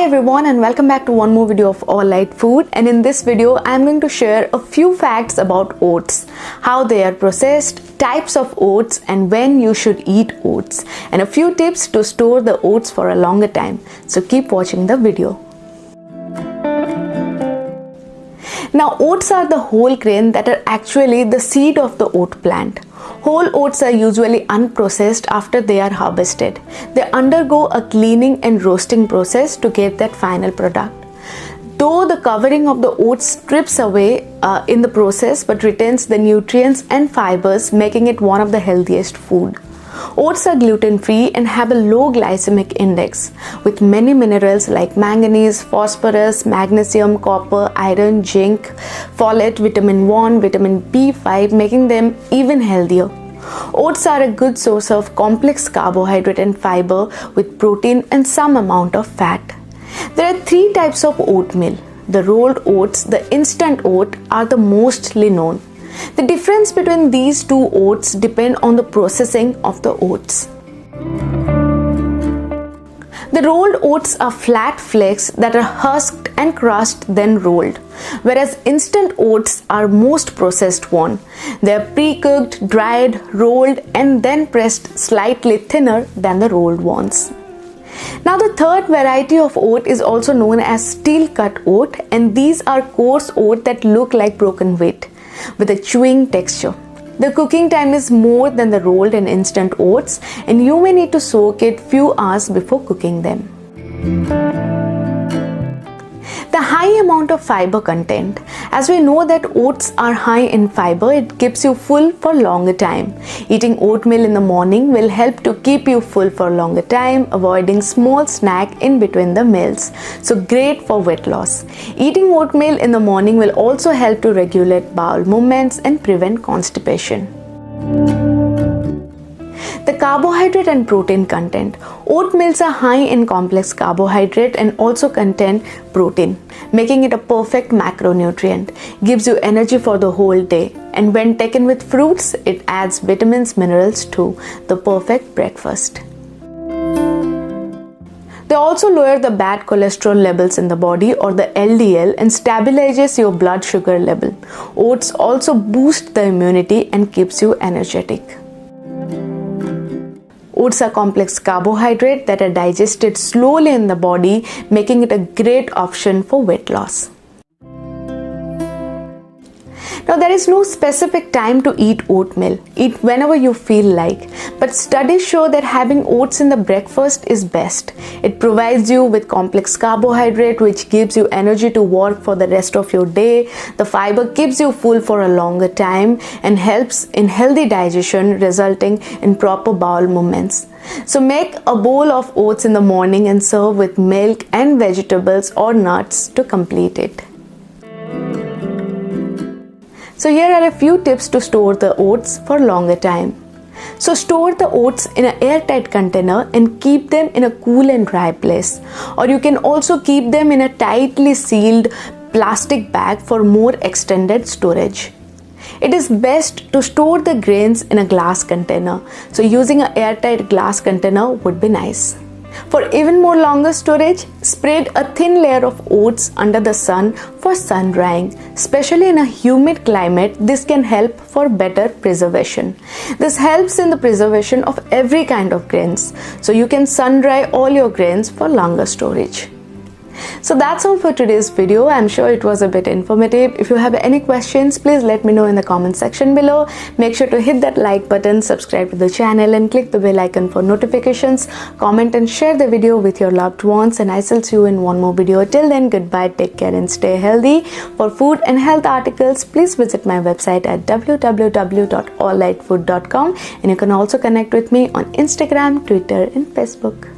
everyone, and welcome back to one more video of All Lite Food. And in this video I am going to share a few facts about oats, how they are processed, types of oats and when you should eat oats, and a few tips to store the oats for a longer time. So keep watching the video. Now, oats are the whole grain that are actually the seed of the oat plant. Whole oats are usually unprocessed after they are harvested. They undergo a cleaning and roasting process to get that final product. Though the covering of the oats strips away in the process but retains the nutrients and fibers, making it one of the healthiest food. Oats are gluten-free and have a low glycemic index with many minerals like manganese, phosphorus, magnesium, copper, iron, zinc, folate, vitamin 1, vitamin B5, making them even healthier. Oats are a good source of complex carbohydrate and fiber with protein and some amount of fat. There are three types of oatmeal. The rolled oats, the instant oat are the mostly known. The difference between these two oats depend on the processing of the oats. The rolled oats are flat flakes that are husked and crushed then rolled, whereas instant oats are most processed one. They are pre-cooked, dried, rolled and then pressed slightly thinner than the rolled ones. Now, the third variety of oat is also known as steel cut oat, and these are coarse oat that look like broken wheat with a chewing texture. The cooking time is more than the rolled and instant oats, and you may need to soak it few hours before cooking them. The high amount of fiber content. As we know that oats are high in fiber, it keeps you full for longer time. Eating oatmeal in the morning will help to keep you full for a longer time, avoiding small snack in between the meals. So great for weight loss. Eating oatmeal in the morning will also help to regulate bowel movements and prevent constipation. The carbohydrate and protein content. Oatmeals are high in complex carbohydrate and also contain protein, making it a perfect macronutrient. Gives you energy for the whole day, and when taken with fruits, it adds vitamins, minerals too. The perfect breakfast. They also lower the bad cholesterol levels in the body, or the LDL, and stabilizes your blood sugar level. Oats also boost the immunity and keeps you energetic. Oats are complex carbohydrate that are digested slowly in the body, making it a great option for weight loss. Now, there is no specific time to eat oatmeal. Eat whenever you feel like. But studies show that having oats in the breakfast is best. It provides you with complex carbohydrate which gives you energy to work for the rest of your day. The fiber keeps you full for a longer time and helps in healthy digestion, resulting in proper bowel movements. So make a bowl of oats in the morning and serve with milk and vegetables or nuts to complete it. So here are a few tips to store the oats for longer time. So store the oats in an airtight container and keep them in a cool and dry place. Or you can also keep them in a tightly sealed plastic bag for more extended storage. It is best to store the grains in a glass container. So using an airtight glass container would be nice. For even more longer storage, spread a thin layer of oats under the sun for sun drying. Especially in a humid climate, this can help for better preservation. This helps in the preservation of every kind of grains. So you can sun dry all your grains for longer storage. So that's all for today's video. I'm sure it was a bit informative. If you have any questions, please let me know in the comment section below. Make sure to hit that like button, subscribe to the channel and click the bell icon for notifications. Comment and share the video with your loved ones, and I shall see you in one more video. Till then, goodbye, take care and stay healthy. For food and health articles, please visit my website at www.alllitefood.com, and you can also connect with me on Instagram, Twitter and Facebook.